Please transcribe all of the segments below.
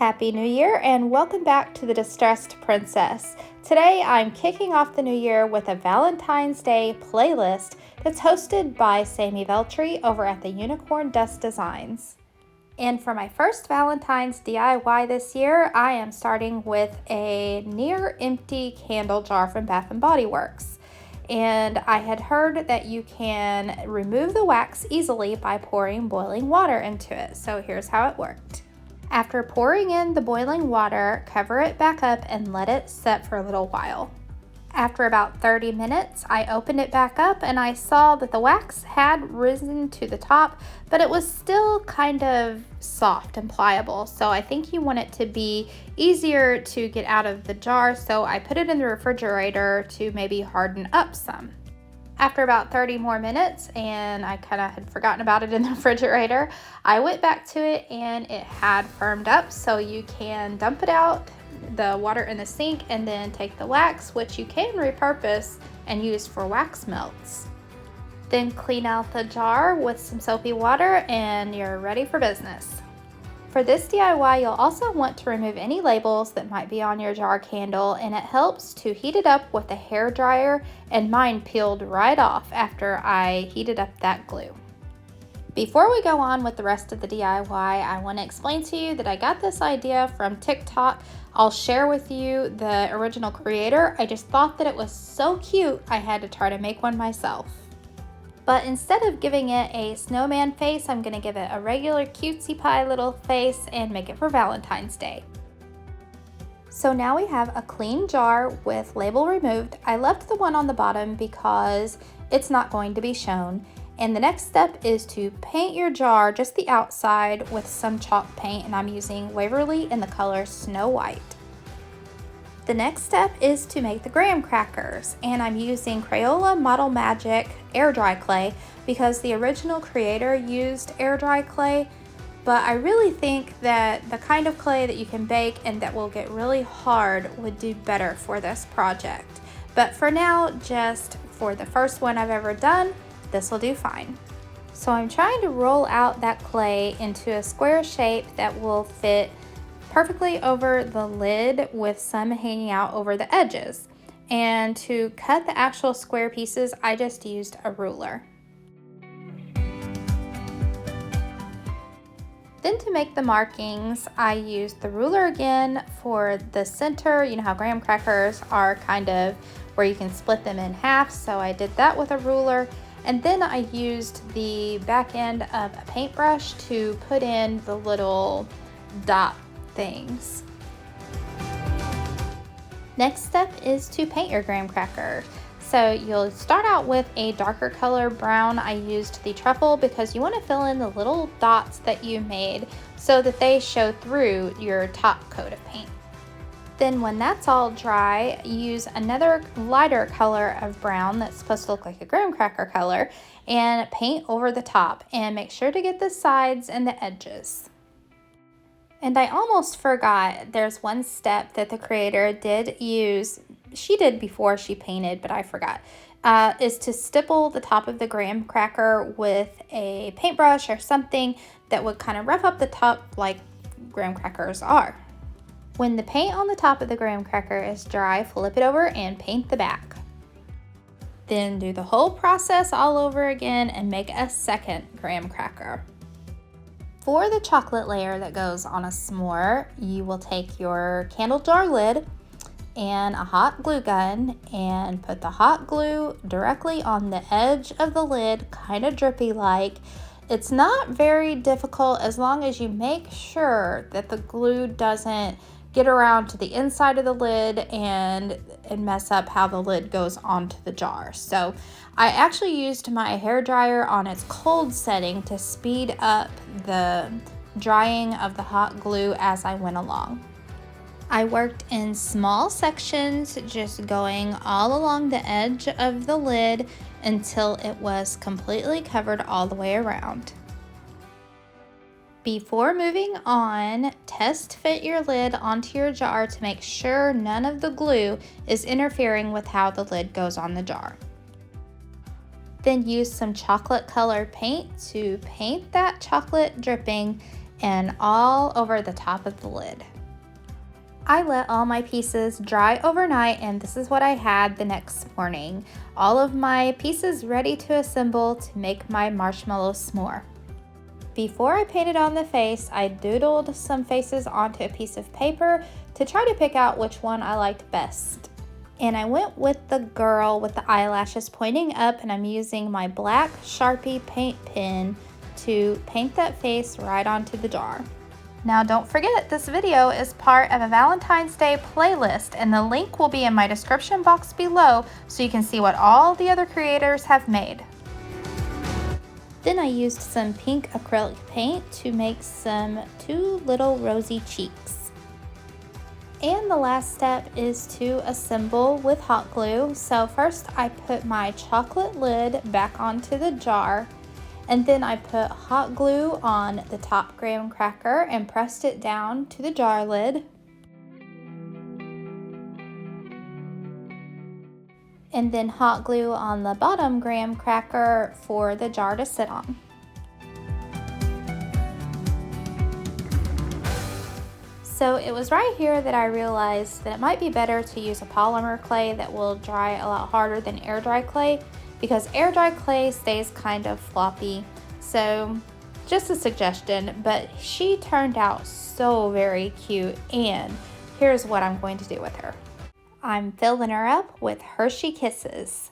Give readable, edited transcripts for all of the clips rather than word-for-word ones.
Happy New Year and welcome back to the Distressed Princess. Today I'm kicking off the new year with a Valentine's Day playlist that's hosted by Sammy Veltri over at the Unicorn Dust Designs. And for my first Valentine's DIY this year, I am starting with a near empty candle jar from Bath & Body Works. And I had heard that you can remove the wax easily by pouring boiling water into it. So here's how it worked. After pouring in the boiling water, cover it back up and let it set for a little while. After about 30 minutes, I opened it back up and I saw that the wax had risen to the top, but it was still kind of soft and pliable. So I think you want it to be easier to get out of the jar, so I put it in the refrigerator to maybe harden up some. After about 30 more minutes, and I kind of had forgotten about it in the refrigerator, I went back to it and it had firmed up, so you can dump it out, the water in the sink, and then take the wax, which you can repurpose and use for wax melts. Then clean out the jar with some soapy water and you're ready for business. For this DIY, you'll also want to remove any labels that might be on your jar candle, and it helps to heat it up with a hair dryer, and mine peeled right off after I heated up that glue. Before we go on with the rest of the DIY, I want to explain to you that I got this idea from TikTok. I'll share with you the original creator. I just thought that it was so cute, I had to try to make one myself. But instead of giving it a snowman face, I'm going to give it a regular cutesy pie little face and make it for Valentine's Day. So now we have a clean jar with label removed. I left the one on the bottom because it's not going to be shown. And the next step is to paint your jar, just the outside, with some chalk paint, and I'm using Waverly in the color Snow White. The next step is to make the graham crackers, and I'm using Crayola Model Magic air dry clay because the original creator used air dry clay, but I really think that the kind of clay that you can bake and that will get really hard would do better for this project. But for now, just for the first one I've ever done, this will do fine. So I'm trying to roll out that clay into a square shape that will fit perfectly over the lid with some hanging out over the edges. And to cut the actual square pieces, I just used a ruler. Then to make the markings, I used the ruler again for the center. You know how graham crackers are kind of where you can split them in half, so I did that with a ruler. And then I used the back end of a paintbrush to put in the little dot things. Next step is to paint your graham cracker. So you'll start out with a darker color brown. I used the truffle because you want to fill in the little dots that you made so that they show through your top coat of paint. Then when that's all dry, use another lighter color of brown that's supposed to look like a graham cracker color and paint over the top, and make sure to get the sides and the edges. And I almost forgot, there's one step that the creator did use, she did before she painted, but I forgot, is to stipple the top of the graham cracker with a paintbrush or something that would kind of rough up the top like graham crackers are. When the paint on the top of the graham cracker is dry, flip it over and paint the back. Then do the whole process all over again and make a second graham cracker. For the chocolate layer that goes on a s'more, you will take your candle jar lid and a hot glue gun and put the hot glue directly on the edge of the lid, kind of drippy like. It's not very difficult as long as you make sure that the glue doesn't get around to the inside of the lid and mess up how the lid goes onto the jar. So I actually used my hair dryer on its cold setting to speed up the drying of the hot glue as I went along. I worked in small sections, just going all along the edge of the lid until it was completely covered all the way around. Before moving on, test fit your lid onto your jar to make sure none of the glue is interfering with how the lid goes on the jar. Then use some chocolate colored paint to paint that chocolate dripping and all over the top of the lid. I let all my pieces dry overnight, and this is what I had the next morning. All of my pieces ready to assemble to make my marshmallow s'more. Before I painted on the face, I doodled some faces onto a piece of paper to try to pick out which one I liked best. And I went with the girl with the eyelashes pointing up, and I'm using my black Sharpie paint pen to paint that face right onto the jar. Now don't forget, this video is part of a Valentine's Day playlist, and the link will be in my description box below so you can see what all the other creators have made. Then I used some pink acrylic paint to make some 2 little rosy cheeks. And the last step is to assemble with hot glue. So first I put my chocolate lid back onto the jar, and then I put hot glue on the top graham cracker and pressed it down to the jar lid. And then hot glue on the bottom graham cracker for the jar to sit on. So it was right here that I realized that it might be better to use a polymer clay that will dry a lot harder than air dry clay, because air dry clay stays kind of floppy. So just a suggestion, but she turned out so very cute, and here's what I'm going to do with her. I'm filling her up with Hershey Kisses.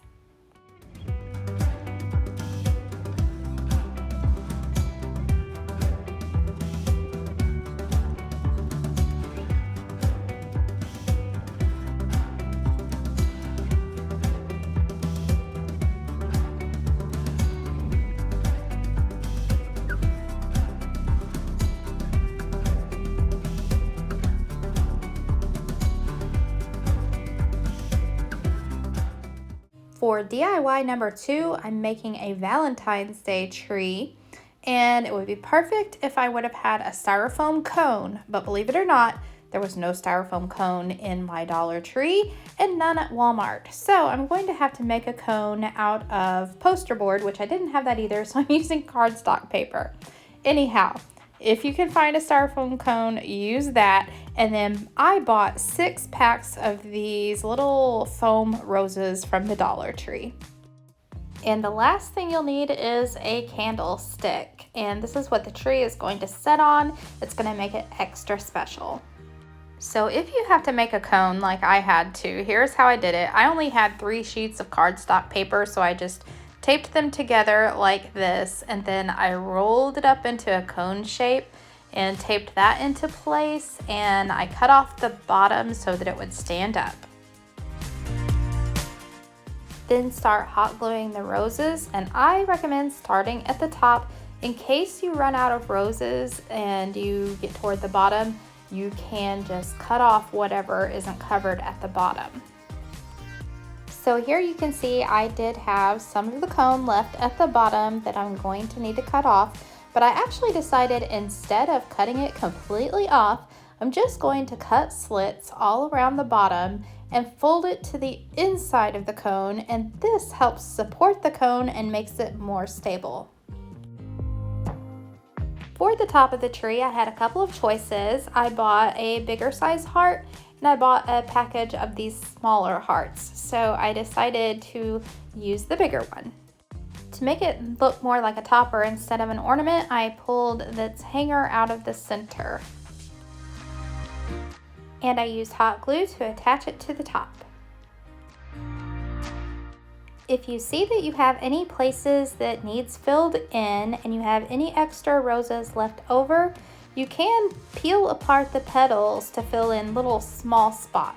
For DIY number 2, I'm making a Valentine's Day tree, and it would be perfect if I would have had a styrofoam cone, but believe it or not, there was no styrofoam cone in my Dollar Tree and none at Walmart. So I'm going to have to make a cone out of poster board, which I didn't have that either, so I'm using cardstock paper. Anyhow, if you can find a styrofoam cone, use that. And then I bought 6 packs of these little foam roses from the Dollar Tree. And the last thing you'll need is a candlestick. And this is what the tree is going to sit on. It's going to make it extra special. So if you have to make a cone like I had to, here's how I did it. I only had 3 sheets of cardstock paper, so I just taped them together like this, and then I rolled it up into a cone shape and taped that into place, and I cut off the bottom so that it would stand up. Then start hot gluing the roses, and I recommend starting at the top in case you run out of roses and you get toward the bottom. You can just cut off whatever isn't covered at the bottom. So here you can see I did have some of the cone left at the bottom that I'm going to need to cut off, but I actually decided instead of cutting it completely off, I'm just going to cut slits all around the bottom and fold it to the inside of the cone, and this helps support the cone and makes it more stable. For the top of the tree, I had a couple of choices. I bought a bigger size heart, and I bought a package of these smaller hearts. So I decided to use the bigger one. To make it look more like a topper instead of an ornament, I pulled this hanger out of the center. And I used hot glue to attach it to the top. If you see that you have any places that needs filled in and you have any extra roses left over, you can peel apart the petals to fill in little small spots.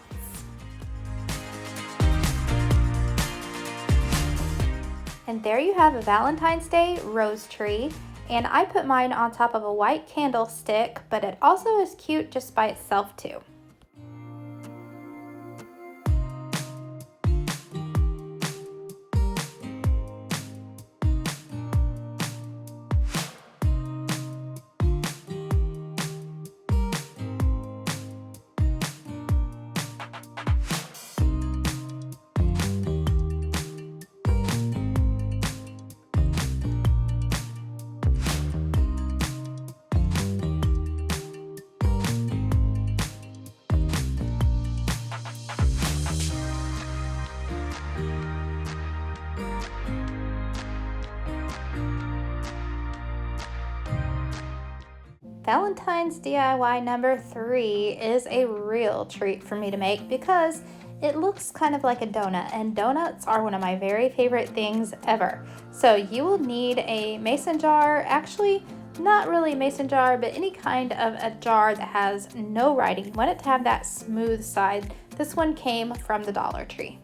And there you have a Valentine's Day rose tree, and I put mine on top of a white candlestick, but it also is cute just by itself too. Valentine's DIY number 3 is a real treat for me to make because it looks kind of like a donut, and donuts are one of my very favorite things ever. So you will need a mason jar, actually not really a mason jar, but any kind of a jar that has no writing. You want it to have that smooth side. This one came from the Dollar Tree.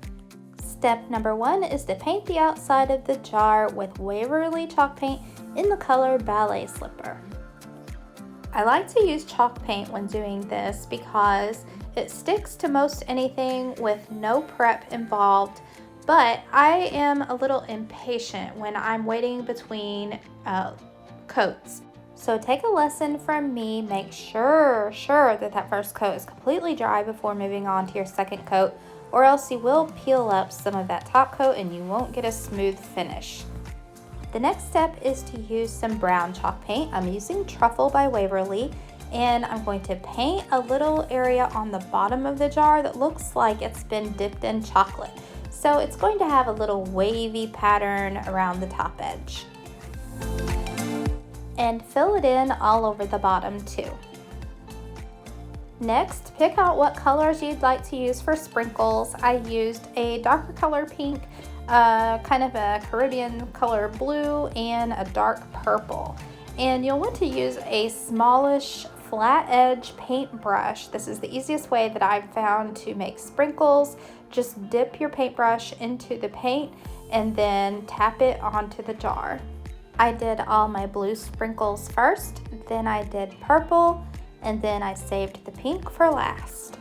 Step number 1 is to paint the outside of the jar with Waverly chalk paint in the color Ballet Slipper. I like to use chalk paint when doing this because it sticks to most anything with no prep involved, but I am a little impatient when I'm waiting between coats. So take a lesson from me, make sure that first coat is completely dry before moving on to your second coat, or else you will peel up some of that top coat and you won't get a smooth finish. The next step is to use some brown chalk paint. I'm using Truffle by Waverly, and I'm going to paint a little area on the bottom of the jar that looks like it's been dipped in chocolate. So it's going to have a little wavy pattern around the top edge. And fill it in all over the bottom too. Next, pick out what colors you'd like to use for sprinkles. I used a darker color pink, kind of a Caribbean color blue, and a dark purple. And you'll want to use a smallish flat edge paintbrush. This is the easiest way that I've found to make sprinkles. Just dip your paintbrush into the paint and then tap it onto the jar. I did all my blue sprinkles first, then I did purple, and then I saved the pink for last.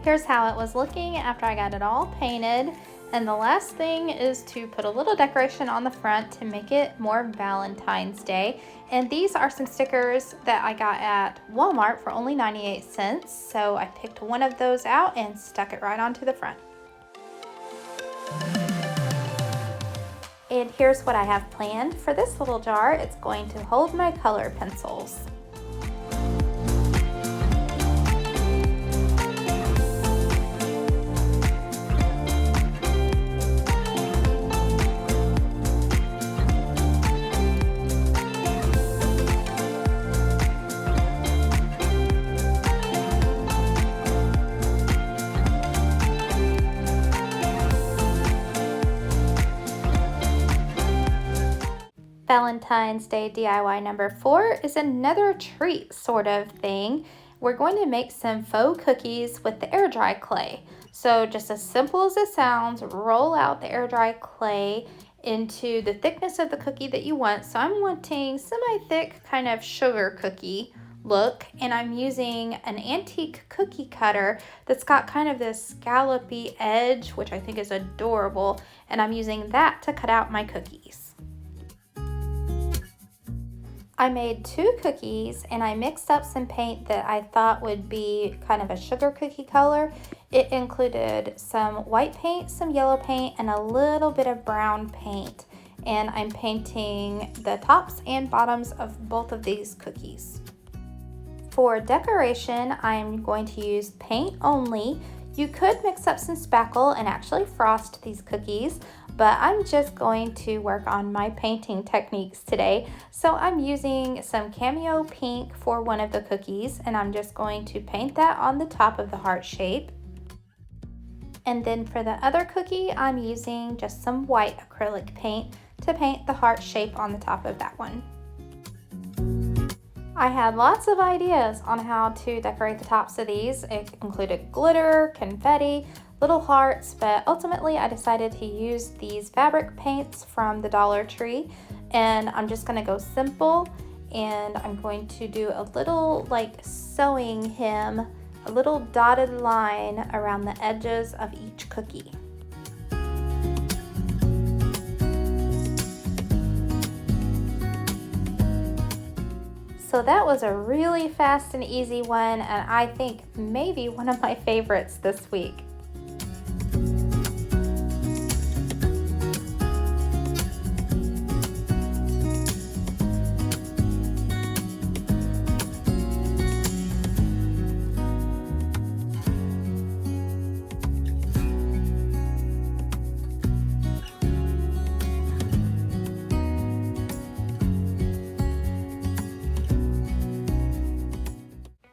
Here's how it was looking after I got it all painted. And the last thing is to put a little decoration on the front to make it more Valentine's Day. And these are some stickers that I got at Walmart for only 98 cents. So I picked one of those out and stuck it right onto the front. And here's what I have planned for this little jar. It's going to hold my color pencils. Valentine's Day DIY number 4 is another treat sort of thing. We're going to make some faux cookies with the air dry clay. So just as simple as it sounds, roll out the air dry clay into the thickness of the cookie that you want. So I'm wanting semi-thick kind of sugar cookie look, and I'm using an antique cookie cutter that's got kind of this scallopy edge, which I think is adorable, and I'm using that to cut out my cookies. I made 2 cookies and I mixed up some paint that I thought would be kind of a sugar cookie color. It included some white paint, some yellow paint, and a little bit of brown paint. And I'm painting the tops and bottoms of both of these cookies. For decoration, I'm going to use paint only. You could mix up some spackle and actually frost these cookies, but I'm just going to work on my painting techniques today. So I'm using some cameo pink for one of the cookies, and I'm just going to paint that on the top of the heart shape. And then for the other cookie, I'm using just some white acrylic paint to paint the heart shape on the top of that one. I had lots of ideas on how to decorate the tops of these. It included glitter, confetti, little hearts, but ultimately I decided to use these fabric paints from the Dollar Tree, and I'm just going to go simple, and I'm going to do a little like sewing hem, a little dotted line around the edges of each cookie. So that was a really fast and easy one, and I think maybe one of my favorites this week.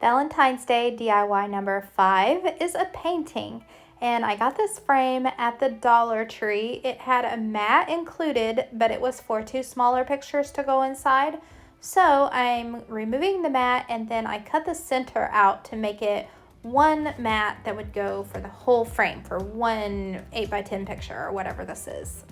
Valentine's Day DIY number 5 is a painting, and I got this frame at the Dollar Tree. It had a mat included, but it was for 2 smaller pictures to go inside. So I'm removing the mat, and then I cut the center out to make it one mat that would go for the whole frame for one 8x10 picture or whatever this is.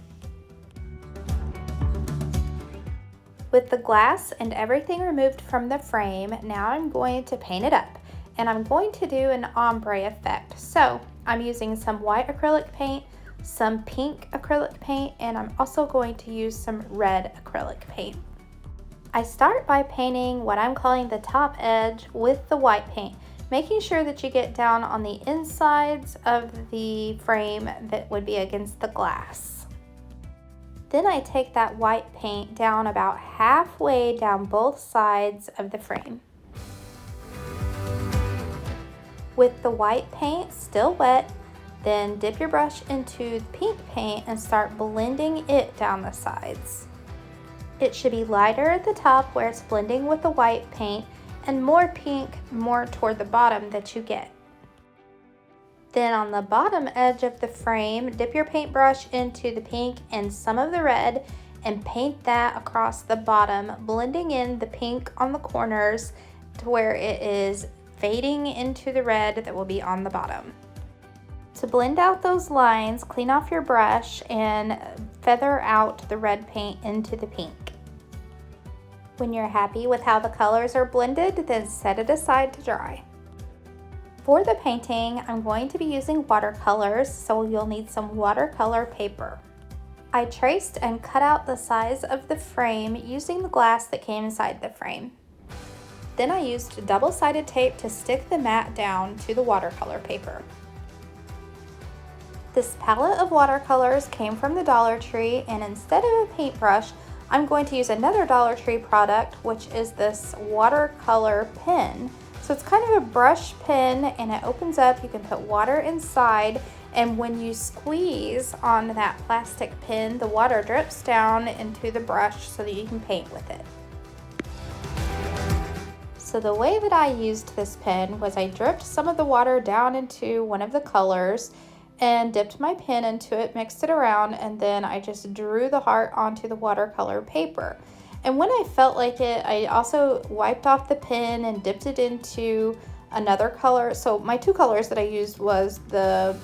With the glass and everything removed from the frame, now I'm going to paint it up, and I'm going to do an ombre effect. So I'm using some white acrylic paint, some pink acrylic paint, and I'm also going to use some red acrylic paint. I start by painting what I'm calling the top edge with the white paint, making sure that you get down on the insides of the frame that would be against the glass. Then I take that white paint down about halfway down both sides of the frame. With the white paint still wet, then dip your brush into the pink paint and start blending it down the sides. It should be lighter at the top where it's blending with the white paint, and more pink more toward the bottom that you get. Then on the bottom edge of the frame, dip your paintbrush into the pink and some of the red and paint that across the bottom, blending in the pink on the corners to where it is fading into the red that will be on the bottom. To blend out those lines, clean off your brush and feather out the red paint into the pink. When you're happy with how the colors are blended, then set it aside to dry. For the painting, I'm going to be using watercolors, so you'll need some watercolor paper. I traced and cut out the size of the frame using the glass that came inside the frame. Then I used double-sided tape to stick the mat down to the watercolor paper. This palette of watercolors came from the Dollar Tree, and instead of a paintbrush, I'm going to use another Dollar Tree product, which is this watercolor pen. So it's kind of a brush pen, and it opens up, you can put water inside, and when you squeeze on that plastic pen, the water drips down into the brush so that you can paint with it. So the way that I used this pen was I dripped some of the water down into one of the colors and dipped my pen into it, mixed it around, and then I just drew the heart onto the watercolor paper. And when I felt like it, I also wiped off the pen and dipped it into another color. So my 2 colors that I used was the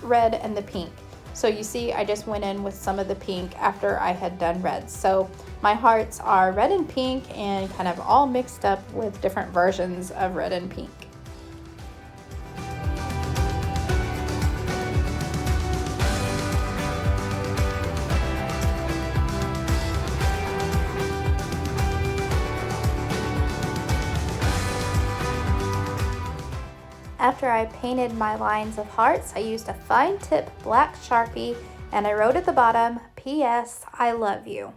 red and the pink. So you see, I just went in with some of the pink after I had done red. So my hearts are red and pink and kind of all mixed up with different versions of red and pink. After I painted my lines of hearts, I used a fine tip black Sharpie and I wrote at the bottom, P.S. I love you.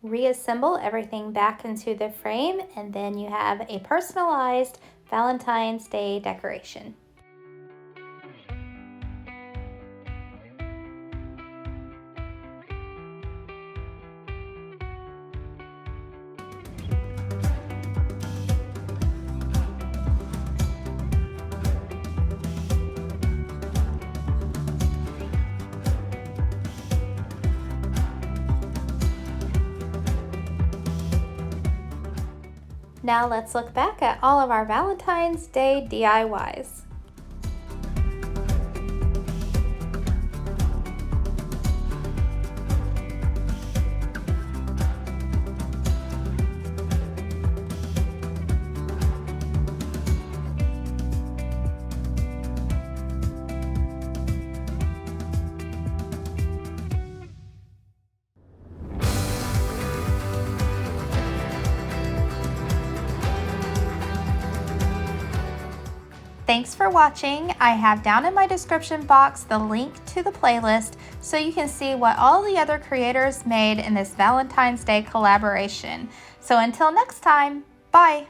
Reassemble everything back into the frame, and then you have a personalized Valentine's Day decoration. Now let's look back at all of our Valentine's Day DIYs. Thanks for watching. I have down in my description box the link to the playlist so you can see what all the other creators made in this Valentine's Day collaboration. So until next time, bye.